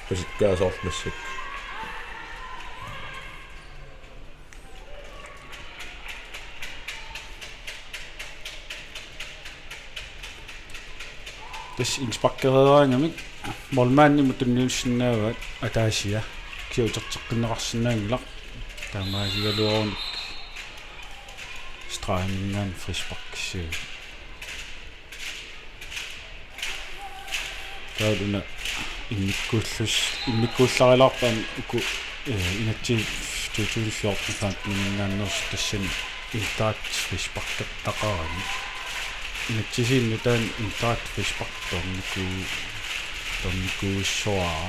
писиккаасоорлассак тас инспаккерераангамик молмаанниму тунниуссиннааваат атаасия киутертеққиннеқарсинаангилақ таамаасигалуарунник страймингаан фришпаркиссуу таалуна иммиккуулларилаарпаан уку инатси 2014 мингааннерс тассани интаат фришпаркеттақарани инатсисииннутаан интаат фришпарторникууссуара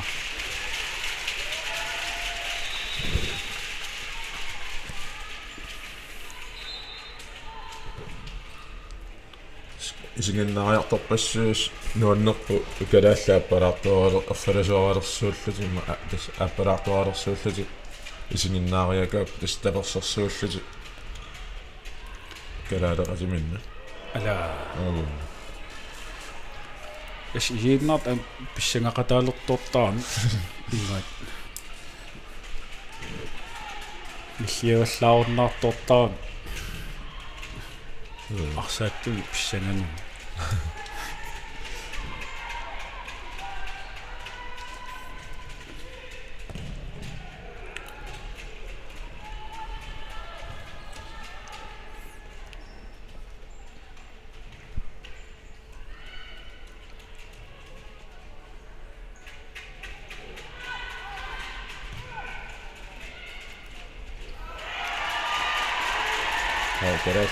исигиннариарторпассуус нуаннерпу укалааллааппалаартуаралер аффаласуаралерсууллутимма тас аппалаартуаралерсууллути исигиннаариакаап тас таперсерсууллути калаалеқатиминна ала эс ииннарт писсангақатаалертуортаарми имаат миллиаваллааруннаартуортаарми арсааттуи писсангану керас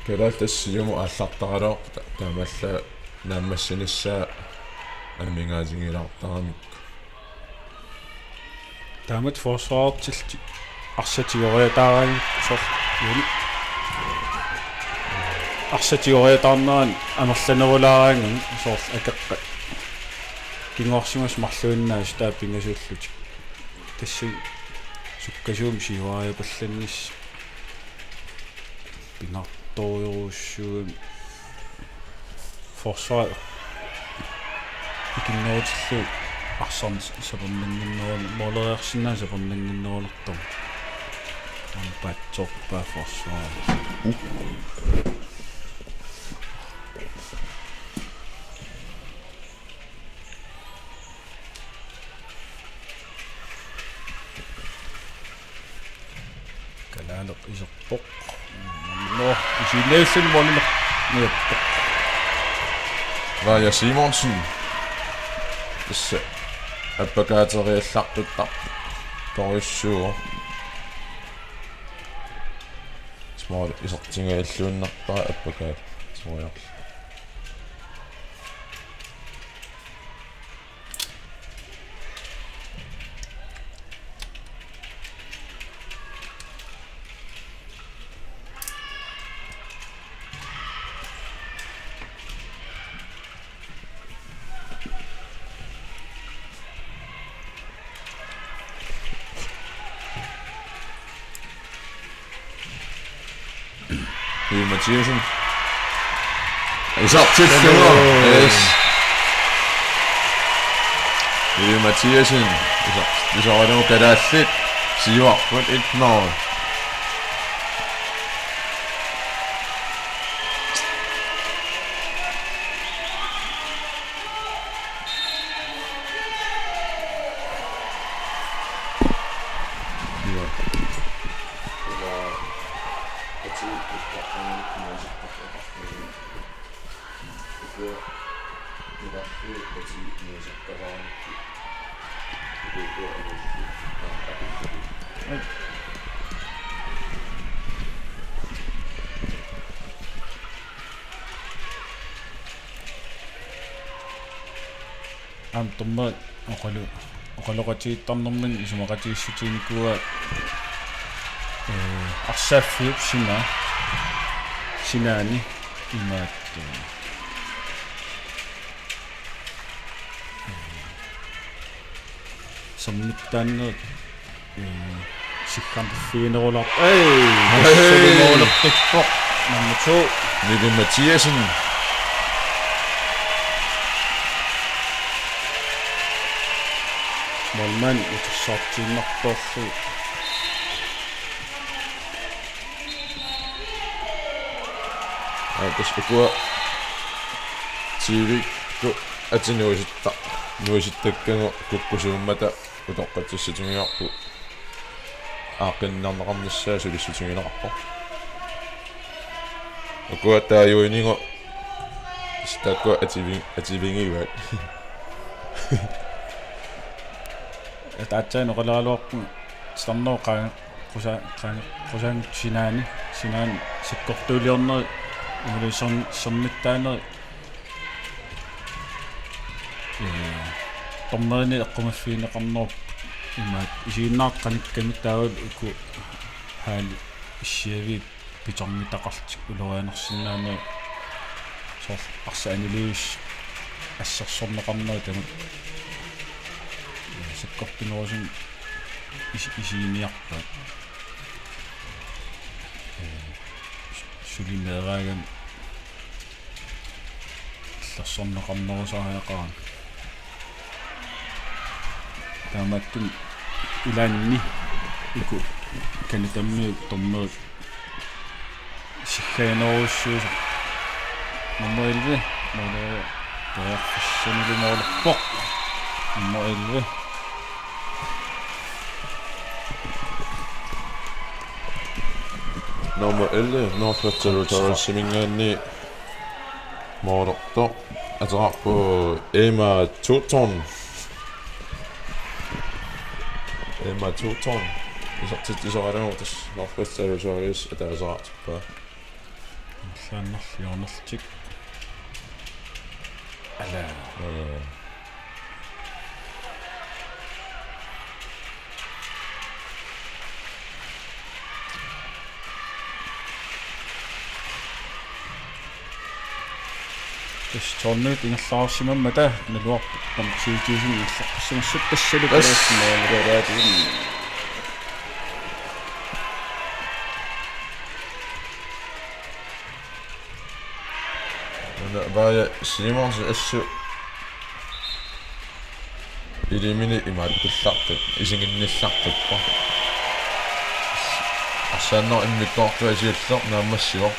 керас тассиуму ааллартаралоо таамалла нааммассиниссаа аммингаатингилаартарамик таамат форсваартилти арсатигориатаарани сор юни арсатигориатаарнаан амерланерулаараангун соор акеққа кингорсимас марлуиннаас тааппингасууллути тасси суккасуум сивааяпалланнис пинарторюуссуум форсвар икиннеутиллу арсарнис сапернангиннерун молериарсинаа сапернангиннерулертор тампатсорпаа форсвар kalaalaq iserpoq no isinneellan molina niappoq Vaja Simonsen tassa appakaateriallartuttar torissuur small isertingailluunnarpaa appakaat toriarl Mathiasen is op til 4. Yes. Mathiasen is over nu kan der sit Siver på 1-0. Tumma oqaloqatiittarnermin isumaqatiissutiinikua arsaaffiup sinaani imaat sammittaanneet sikkampiinerulart sulumoolерпикко nummer 2 Mikkel Mathiasen Molman utussartiinnartorlu Akua TV ku atinuisitta nuisittakkangu kukkusuummata utoqqatissutungiarpu aaqinnarneqarnissaa sulissutungineqarpo akua taayuiningu istakku ativingiuat атаатсаано qalaaluarpu сарноо qusaan sinaani sikkortuuliorneri имулисорниттаанери томмерини эққумаффиинеқарнеруп имаат исииннааққаникками таавал уку хаали иссиави питормитақартик улерианерсинаани сор арса анилиус ассерсорнеқарнери тамут сиккортинерусин исииниарпаат сулимеерааган иллерсорнеқарнерусаариақаран тааматтун илаанни ику канитамми томмерут сиххаянеруссуус номмоилви моне таахфиссанилумоолерпоқ номмоилви Nummer 11, Northwest Territories Simingaanni Moorto atararpu Emma Tuton isartittisoraluutas Northwest Territories ataasaraartippa сааннарлиорнерлтик ала тоннут ингерлаарсимаммата налуар памчиитиусин илларпассимассут тассалу калаассимаалгараатигин Vaya Simons assu ilimini imaattillartut isinginnillartuppa assaanner immikkoortuasiulleq naammassior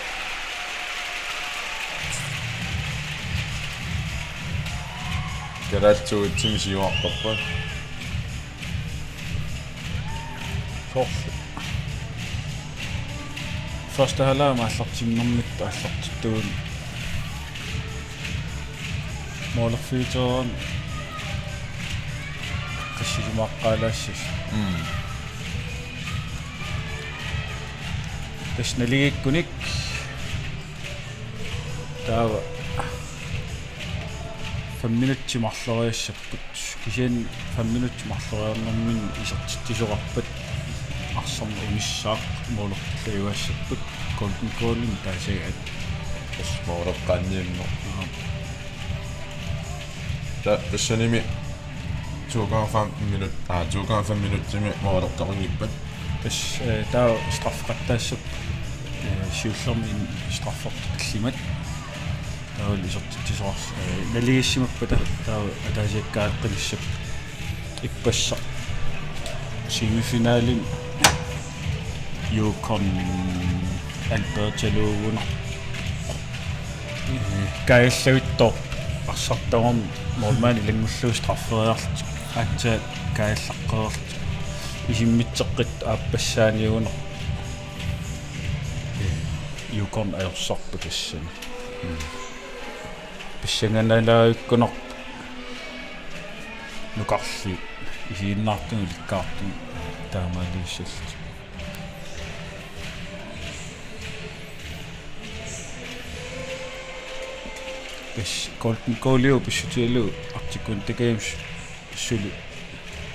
Galaatsuutsimisiyuarparpa første halvleg maallortimnermit аллортиттуун моолерфиитерон қиссилумааққаалаассис тэсналигиккуник таава 5 minutter марлориассаппут кисиан 5 minutter марлориарнэрмин исертиттисоқарпат арсарна умиссаақ моолертиллаюассаппут golden goal-ин таасагаат осмоореққаанниинно та пассаними 2,5 minut 2,5 minuttimi моолертақингиппат тас таа страффқаттаассап сиуллерми страффорт аллимат таавал исертиттисоқарс налигиссимаппата таава атаасиаккааққилиссап иппасса семифиналин Yukon Alberta-luuguna kaallавитто арсартарам нормаали лангуллуу страффериарлут аатса кааллаққерерлут исиммитсеққит ааппассааниуна Yukon аерсарпу тассани писсанганалааюккунер нукарли исииннаартуну ликкаартуну таамаалиуссаллут пис golden goal-иу писсутиалу артиккун такаимс сулу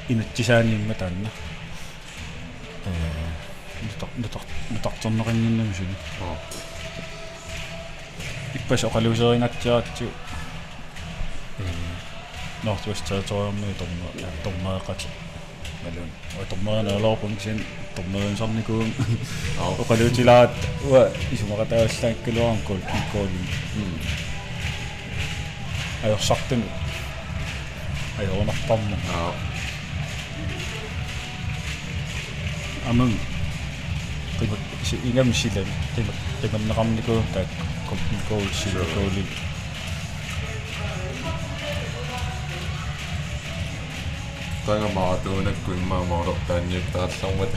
инаттисааниимма таанна нутарторнеқинниннами сули иппас оқалуусерингатсиаатсу Northwest Territory-орни тормаақат малун тормаанаалоорпун син тормаансарникуун оқалуутилаат уа исумақатааллааккалуарам golden goal-ин аёрсартуну аёрнартарна Amun ingam silan qimanneqarniku taak kompikool silakooli tanga maatuunakku immaamorortaanniuk taarlarmat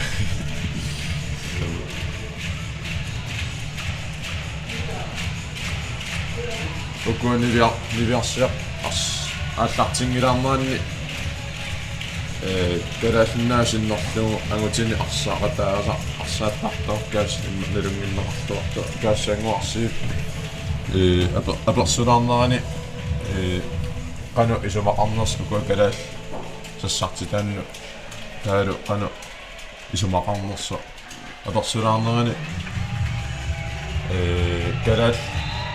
ukkuuniviarsiaq ааллартингилаарнаанни калаасиннаасиннерлугу агутини арсаақатааса арсааттартор каас налунгиннеқартуарто каассаангуарсиип аперсулаарнерани qanu isumaqarners ukua kalaas sassartitaannu taalu qanu isumaqarnerso apersulaarnerani kalaas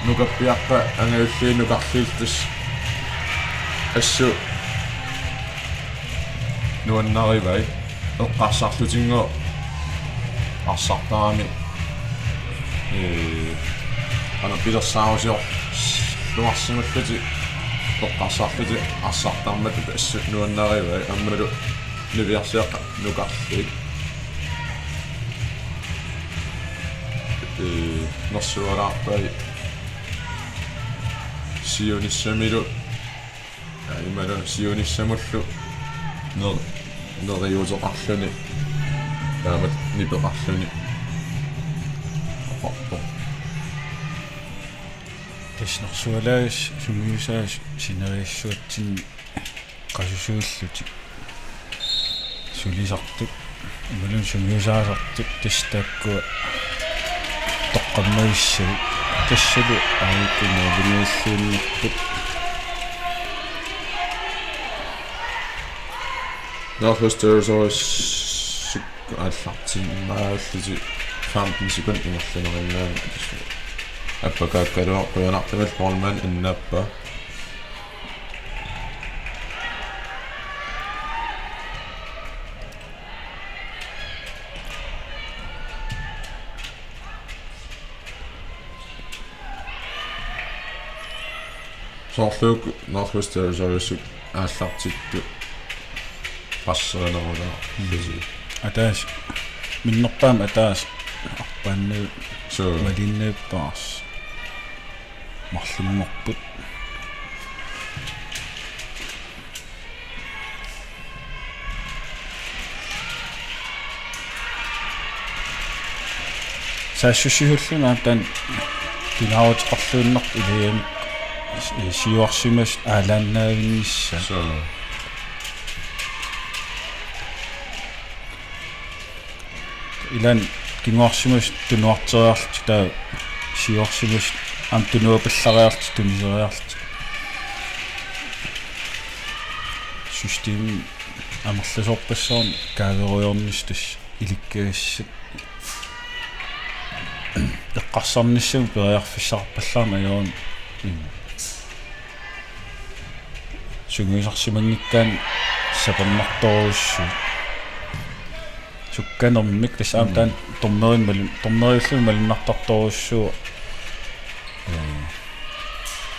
nukappiaqqa angayulliinukarliiltus assу nuannarivai eqqarsarlutingo arsaartaami ana pilersaarusior luarsimallati eqqarsarluti arsaartaarmat assу nuannarivai ammalu niviarsiaqqa nukarliik nersualaarpai siunissamilu ималу сиунissамуллу нериутеқарлуни таамат нипеқарлуни аппо тэшнерсуалаас сумиусаас синериассуатсин қасусууллути сулисартут ималун сумиусаасартут тастааккуа тоққаммаиссу тассалу аиккумаавиниуллууннэрпут Nachhøstøres аллартиннааллути 15 sekund ingерлунериннаа аппакааккалуа қуянартамал форман иннаппа соорлук Nachhøstøres ааллартитту пассернерулаа лиси атаас миннерпаам атаас арпаанну малиннеэппаарс марлумморпут саассусиуллуна таан кинааватеқарлууннерт илиами сиуарсимас аалааннаавиннисса илан кингуарсимас тунуартериарлти таа сиуарсимас ам тунуапаллариарлти тунисериарлти систем амерласорпассаан кааверуйорнистус иликкаассат эққарсарниссам периарфиссарпаллаама аёон сунгуисарсимангиккаан сапернарторуссу сукканермик тасаам таан торнериллу малиннартарторуссуу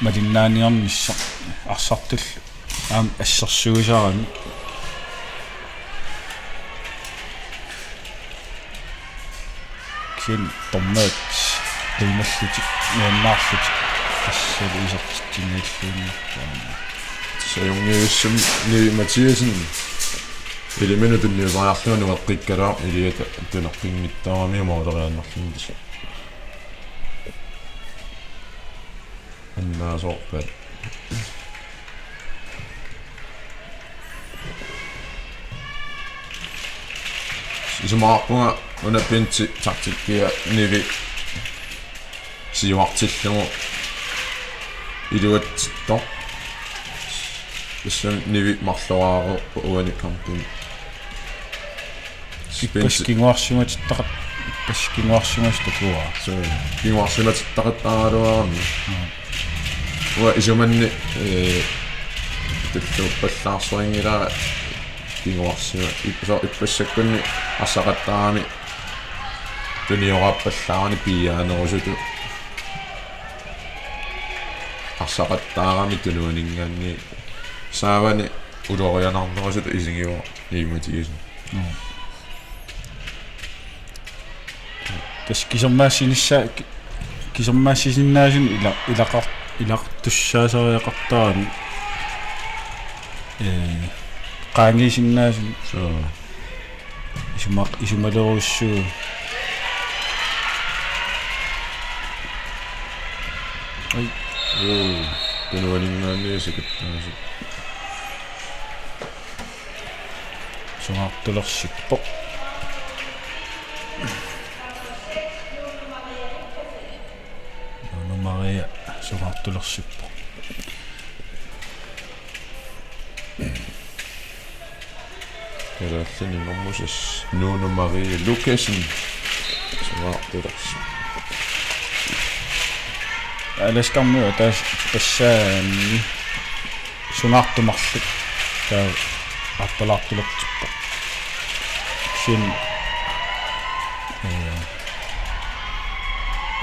малиннааниарнисса арсартуллу аам ассерсуусаарами кин торнеет теймаллути нуаннаарлути тассалу исертингиаллуунни саюнгиуссам ни Матиасен элементут ниваарлуну эққиккалаа илиата тунерпингиттаарами моодерианнарлунис аннаасорпат исумаарпунга унаппинти тактиккиа ниви сиуартиллугу илуатситтор иссэн ниви марлорааро уани кампин паскингуарсиматиттақат паскингуарсимастакуа соо кингуарсиматиттақаттааралуарами уа исуманни туллуппаллаарсорингилаа кингуарсима иппассаккунни ассақаттаарами туниораппаллаарани пиаанерусуту ассақаттаарами тунуанингаанни саавани улорианарнерусуту исигиуа ниматигис тас кисермаассисиннаасин илақартуссаасариақартаарни qaangiisinnaasин исумалеруссуу ай тунуалингаанниисикуттааси сугаартулерсиппо Мария сугаартулерсиппо Terallini nommusas Nuno Maria Lucasen sugaartulersi аласкармуа тассаани сугаартумарлут таа атталаартулертиппо син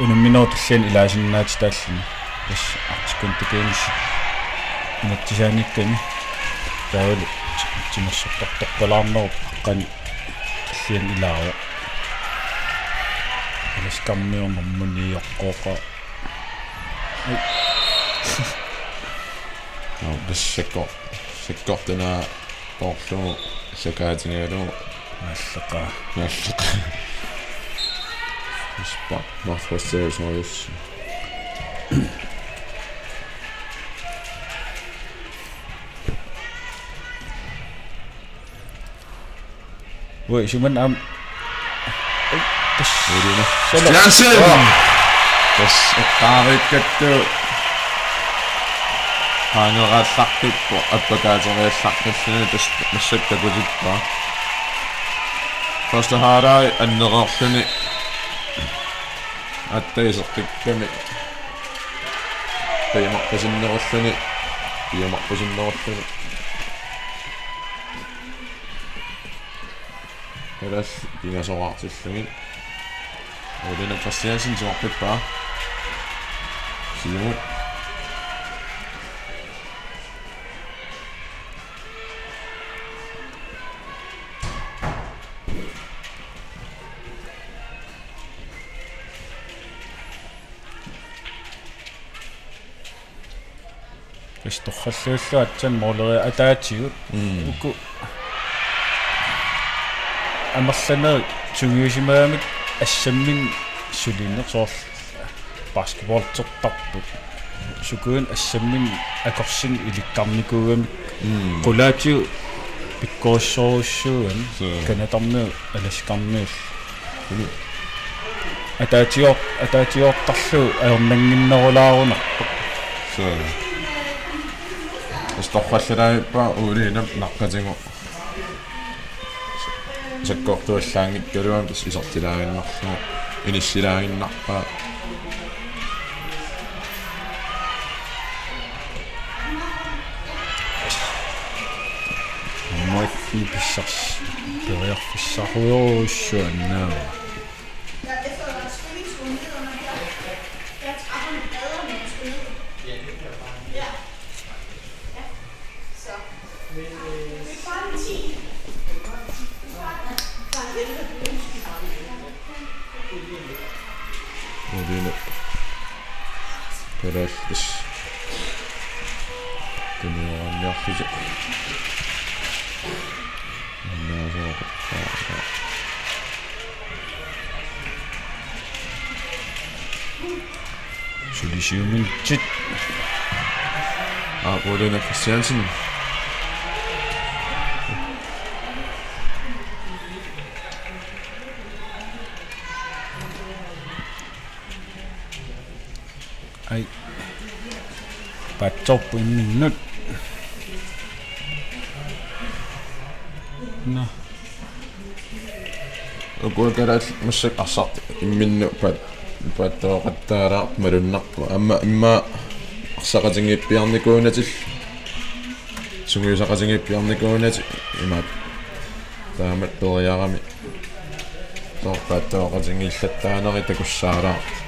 унумминуутиллиан илаасиннаати тааллини тас артикунтукeenis инаттисааниккани таавали тимерсортартоққалаарнеру аққани иллиан илаава аласкармиорнэрмунииоққооқа sekkortena porlu sakaatigalu аллақа ispa marfasseerusorius Ой, симэн ам Udine Jansen tas qaarikkattu haaneraallaqtippu appakaateriallaqtalluni tas massakkakusippa første haarai annerorluni attaisertikkami piimarpasinnerulluni Elas kingasoraartillugin Udine Christiansen suarpippaa Simut исторхаллууллу атсан моолери атаатигут уку амерланер тугиусимаамик ассаммин сулиннерсоор баскетболтертарпут сукуун ассаммин акорсин иликкарникуугамик qulaatigu pikkoorsoruussuugan канатарнуу аласкарнуул атаатиортарлу аернангиннерулаарунарпу исторхаллалаиппа уулинап наққатигу sakkortuallaangikkaluam tas isortilaaginnarlugu inissilaagиннарпаа Moifi pissars periarfissarruyorussuannaa Udine perallis tunioraniarlisi sulisiumintit Udine Christiansen ai patop minut na upuakalat massak assart imminnu pattoqattaaraart malunnarpu imma arsaqatingippiarnikuunatil sungiusaqatingippiarnikuunati imaat taamat periarami torpaattoqatingiillattaaneri takussaalaart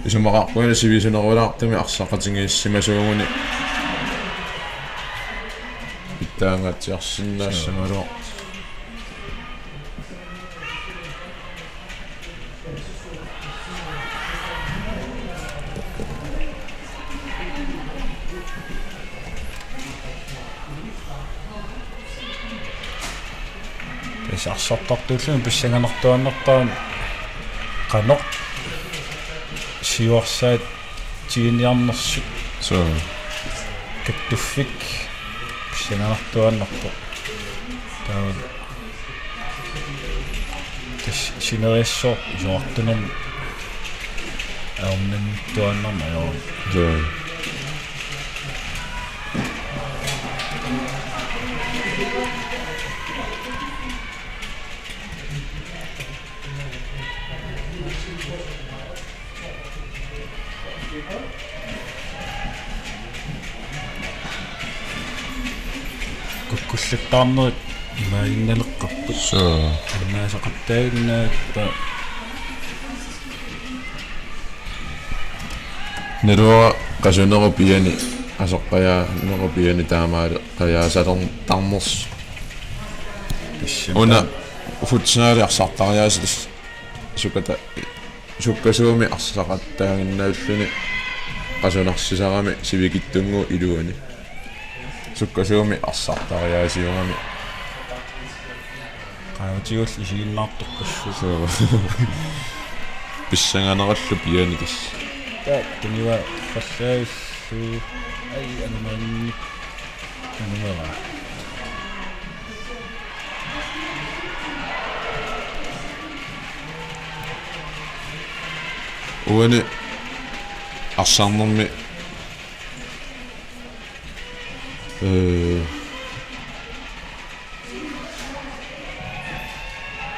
isumaqarpuina sivisunerulaartumi arsaqatingiissimasuunguni ittaangatsiarsinnaassamaluaq арсартартууллун писсанганартуаннартаан qanoq siuarsaat tiiniarnerсут so каттуффик писсанганартуаннарпо таа тэс синериассоо исоартунан аумнанниттуаннарна яа so куккуллаттаарнерит имаагинналеққарпут so аннаасақаттаагиннаатта Nerua qasuneru piani asoqqaya neru piani taamaale qayaasaalern tarners una futsaali arsartariaasis sukata sukkasuumi arsaqattaaginnaalluni qasunarsisaarami sivikittungu iluani sukkasuumi arsartariaasiungami qaavatiul isiginnaartorpassu so pissanganerallu piani tas тенива фассааллу ай анаманни анамара уани арсаарнэрми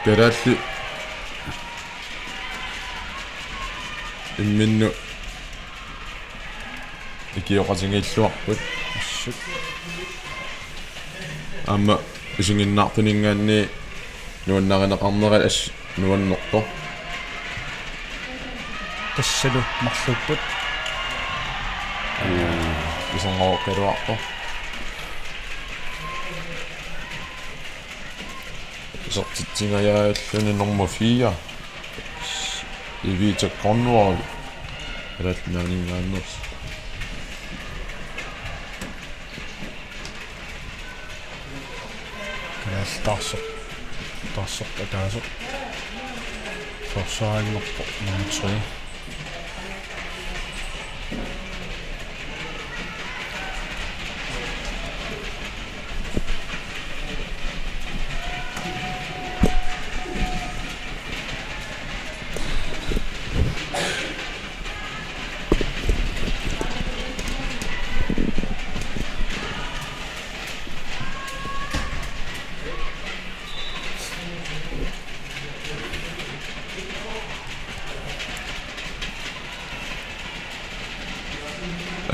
пералли имминну икиоқатингиллуарпут ассут амма исунгиннаартунингаанни нуаннаринеқарнерал ас нуаннорто тассалу марлуппут исонгооккалуарто сортитсингаяаллуни норма 4 ивита Cornwall алалнаанингаааннерс таасо таасо форсаангорпо нуутсуи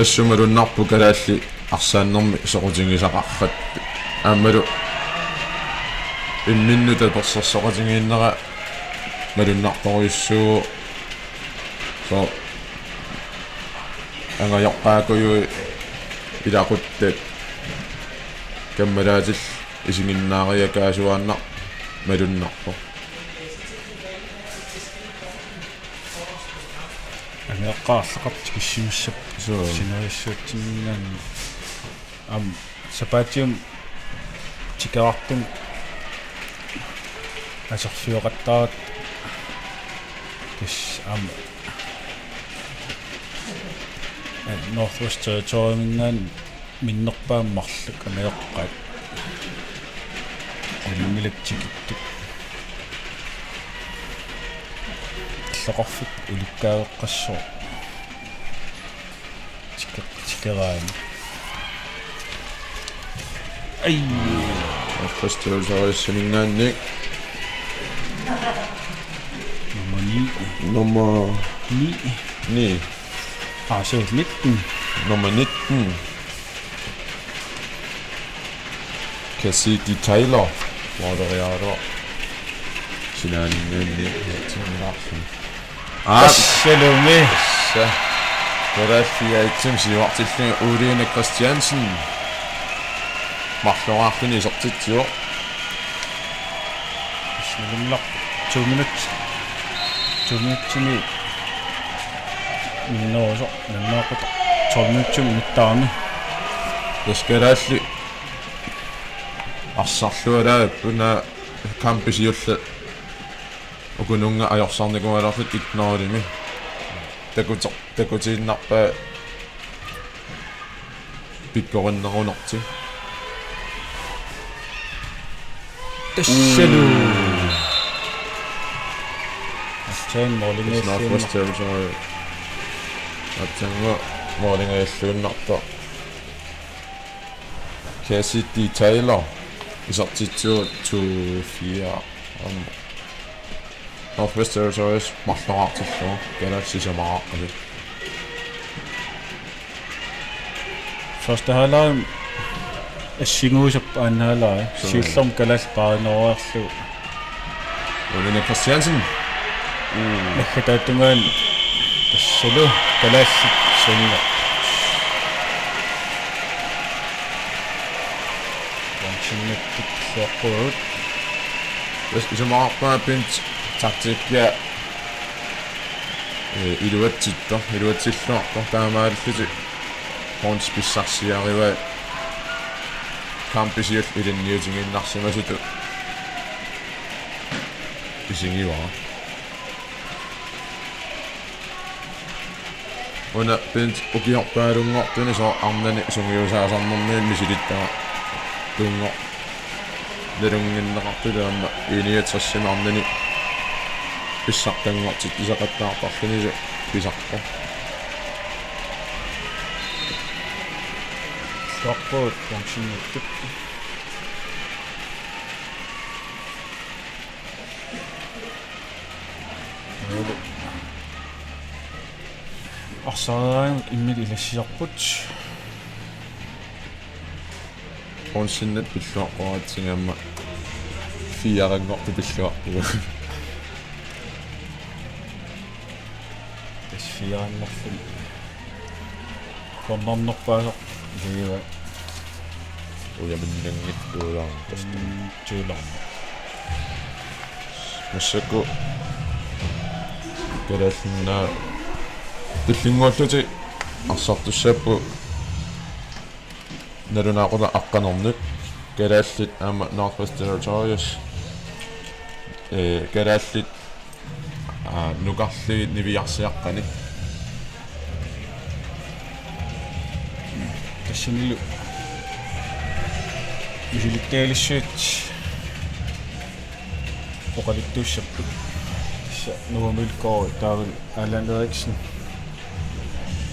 ассумалуннарпу калаалли арсааннэрми соқутингисақаррат аамалу имминнута персерсоқутингииннера малуннарторюссуу со ангаяққаакуйу илақуттат каммалаатил исигиннаариакаасуааннар малуннарпо анеққаарлақарт киссимиссап синериссуутсиннан сапаатиум тикаартум асерфиоқаттарат кис Northwest Territory-миннан миннерпааммарлук анеққаат улингилатсикиттук лоқорфик уликкаагеққассоо тикераани ай фестивалсарissинингаанни nummer nummer 9 så 19 nummer 19 Cassidy Taylor var der sinaaningaanni hatsinnaarfun Salome så Kodafiaitsum siuartillunga Uliina Christiansen марлуаарлуни сортитсио Bismillah 2 minutter 2 minutter миннерусо наннаақута 12 minutter минуттаарни таскалаалли арсарлуалаа пуна камписиулла укунунга ajorsaarnikualorlut ignorimi такутииннарпаа пиккориннерунорти тассалу астен молингэс Northwest Territory атсанга молингааллууннарта Cassidy Taylor isartitsuut 2-4 Northwest Territories марлораартиллугу галаксисамааққали første halvleg ассигуусап ааннаалаа сииллэрм калал паанеруарлу Олена Christiansen нахатаатунгаан тассалу калаалли синга ванчиннаттиксуаққуут isamaaqpaa pint taktikkia iluatsillortor taamaallути points pissarsiariva kampisiul ilinniutinginnarsimasutu isingivara una pint ukiorpaalungortuni so arnani sungiusaasarnerni misilittara tungor нэрунгиннеқартулаама иниатсассимаарнани писсартангортит исақаттаартарлунису писарпо сорпоот функшиннуттуп арсараан иммил илассиарпут онсиннат пиллуаққуаратсингамма фиарангорту пиллуарпуга тас фиааннерлун коннорнерпаасо лиива уяминнангиттуулаа тууларна массаку галаллинна тиллингуаллути арсартуссааппу нарунаақула аққанорнут галааллит аама Northwest Territories галааллит нугарлигит нивиарсиаққани тассинилу мисилиттаалиссуут оқалиттууссаппут тасса нуамилкоо таавал Алан Эриксен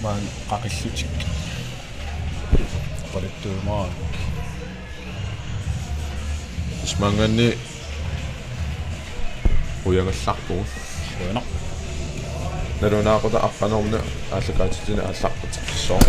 маан қақиллутик оқалиттуумаа исманганни уягалларпу уяна нарунаақула аққанорну ааллакаатитина аалларпутеққиссоо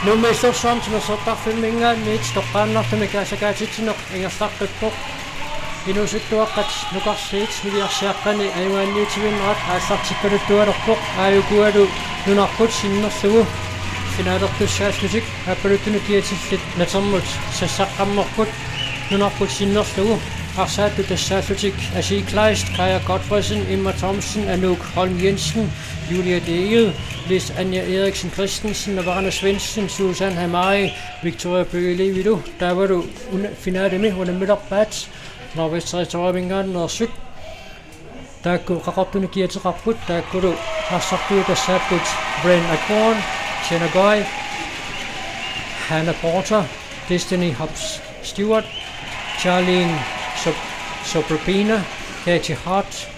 нуммиссорсуам тимерсертарфиммингаан мит тоққааннартамикаасакаатитсинеқ ингерлартаккоқ инусуттуаққат нукарсиит милиарсиаққани аюанниутивиннерат аассартиппалуттуалерпоқ ааюкуалу нунарпут синнерлугу финаалертуссааслутик аппалуттуну киатиллит натермут сассаққаммерпут нунарпут синнерлугу арсаатту тассааслутик Asie Kleist, Kaja Godfredsen, Emma Thomsen, Anouk Holm Jensen, Julia Degel, Lis Anja Eriksen Christensen, Varna Svendsen, Susan Hamari, Victoria Bøge Levido. Der var du finale med, under midterbat, når vi træder vingeren og syg. Der kunne rapporterne give til rapport, der kunne du have sagt ud af Sabut, Brian Acorn, Jenna Goy, Hannah Porter, Destiny Hobbs Stewart, Charlene Sobrabina, Katie Hart,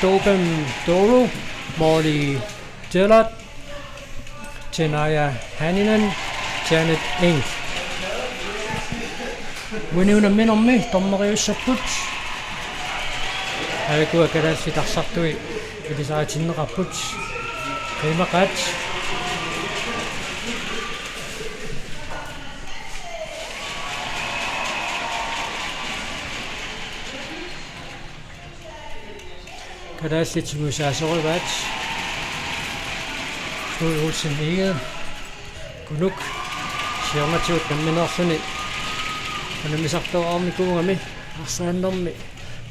Dobam Doro, Molly Dillard, Janaya Hanninen, Janet Eng. Winuna Minomi, Tomario Saput. Jeg kunne have gået til at sagt ud, at det er en rapport. Rimakat. Kadaslit Musasorat, Knud Olsen Eged, Kunuk, Sjermatjot, den minder sådan et. Og når vi sagt om i gode med, og sådan om med,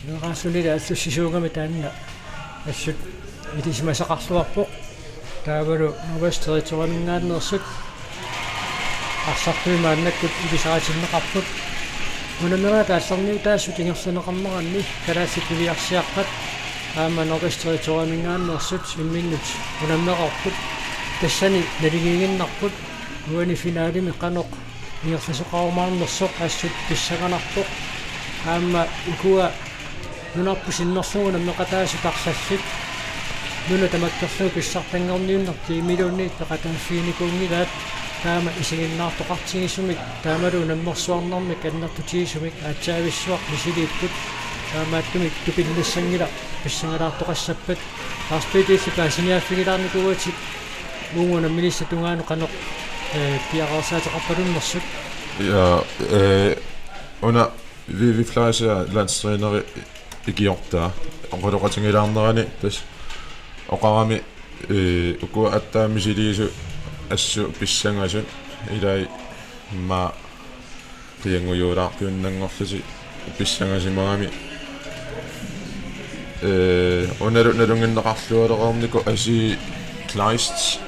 nu har så lidt altså sisonger med den. Jeg synes, det er som jeg så ret stor på. Der var du, nu var jeg stadig til rundt af den og sødt. Og så blev man ikke i det sager til den rapport. Men når der er sådan noget, der er så ting, sådan rammer han lige. Kadaslit vi er særligt. Man orkestret tårningen og sødt en minut. Hun er med rapport. Det er sådan, når det gik ind rapport. Nu er det finale med kanok. Jeg har så ravmanden og så er sødt besækker rapport. Ukua, nu er på sin nation, og når der er så der er sødt. Nu er der med at få besætning om nu, og det er midtåndet, der er den fine gang i det. Der er man i sin nat og retning som ikke. Der er man jo nemlig svarende om, ikke andet på tid som ikke. At jeg vil svare, hvis det er godt. Der er man du bliver lidt sænget. Besænger der toqassappat aaspitiissipaasinniaffigilaarni kuuatik muunguna milissatungaanu qaneq piaqarsaatiqarpalunnersut ja una vi flaisa landstrænere i Georgia oqaloqatingilaarnerani tas oqarami uku attaamisiliisu assu pissangasun ilai ma qianguyulaarpiunnanngorlusi pissangasimagami unalungalneqarlualerorniku Asie Kleist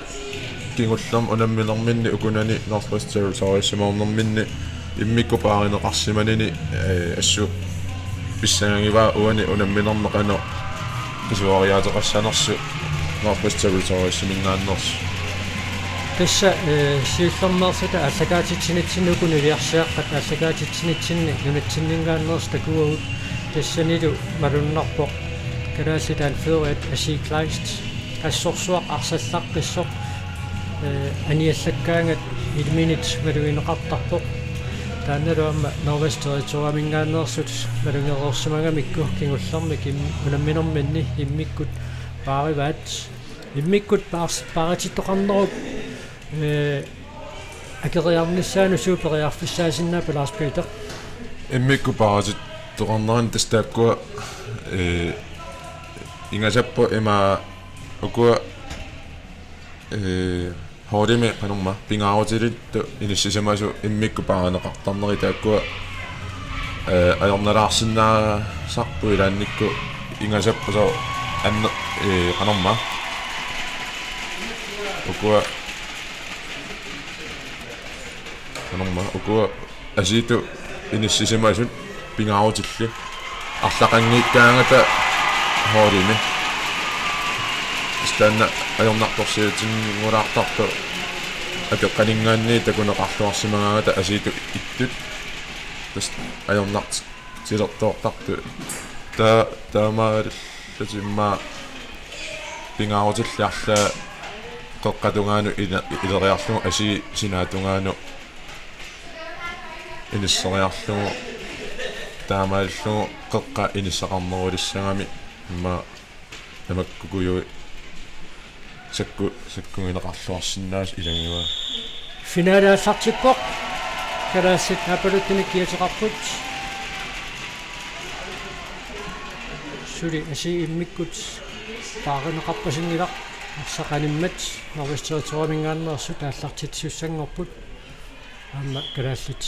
kingullam unamminerminni ukunani Northwest Territoriessimornerminni immikku paarineqarsimanini assu pissangangiva uani unamminerneqano pisuariaateqassanersu Northwest Territoriessimingnaannersu tassa siullermersata allakaatitsinitsinukunu liarsiaqqat allakaatitsinitsinni nunatsinningaannerus takuagut tassanilu malunnarpoq Kadaslit alføret Asie Kleist assorsuaq arsallaqqissoq aniallakkaangat ilminit maluineqartarpoq taannaluamma Northwest Territoriesmingaannersut malungereersumagamikku kingullermik unamminerminni immikkut paarivaat immikkut paaratitorqarnerup akeriarnissaanu suuperiarfissaasinna Lars Peter immikku paaratitorqarneran tastaakku ingasappo ema ukua hodime panumma pingaawutilit inissisamasu immikku paaraneqartarneri taakkua ajornalaarsinnaa sarpu ilaannikku ingasappo so anne qanerma ukua asiitu inissisamasun pingaawutilli арлақангииккаангата хоолими станна ajornartorsiutinnguulaartartu акеққалингаанни такунеқарлуарсимагаагата асииту иттут тас ajornart силертоортарту таамааллатимма пингаавутиллиарла қеққатунгаану илериарлугу аси синаатунгаану инisseriарлугу таамааллугу қеққа инissақарнерулиссагами имма намаккукуйуи sakkungineqarluarsinnaas ilangua Finaalaallartikkoq kalaassit hapaluttunik kiatiqarput suli asi immikkut taaqineqarpasingilaq arsaqanimmat norvisterituamingaannersut aallartitsussangorput аама калааллит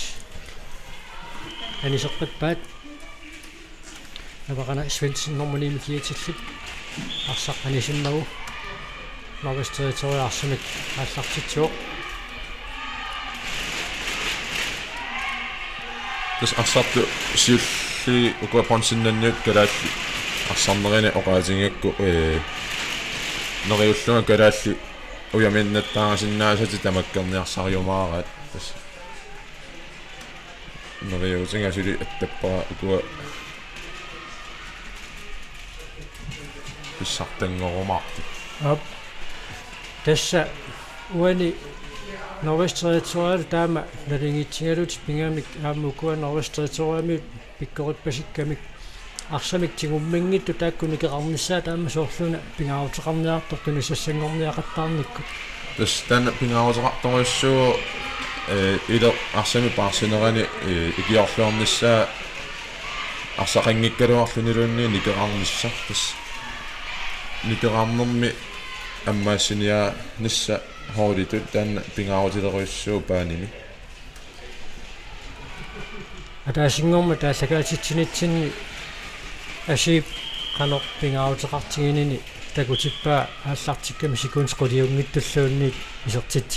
анисеққиппаат наварана свенсиннормалими киатиллит арсаққанисиммагу норвестериториарсимик ааллартитсуоқ тас арсарту сиулли укуапонсиннанниут калаалли арсарнерини оқаатингакку нериуллуга калаалли уяминнаттаарасиннаасати тамаккерниарсариумаараат тас нериутингасули аттаппара укуа писсартангорумаарти ап тасса уани норвестериториал таама налингитсингалут пингамик аама укуа норвестериториами пиккорут пасиккамик арсамик тигуммингитту тааккуникеқарниссаа таама соорлуна пингаарутеқарниартор тунисассангорниақаттаарникку тас тана пингаарутеқарторуссуу иле арсами паарсинерани икиорлуарниссаа арсақангиккалуарлунилуунни никеқарнisса тас никеқарнерми аммаассиниа нисса хоолитут таана пингаарутилеруйссуу пааними атаасингорма тааллакаатитсинитсинни асип канор пингаарутеқартигинини такутиппаа ааллартикками сикунс қулиунгиттуллуунни исертитси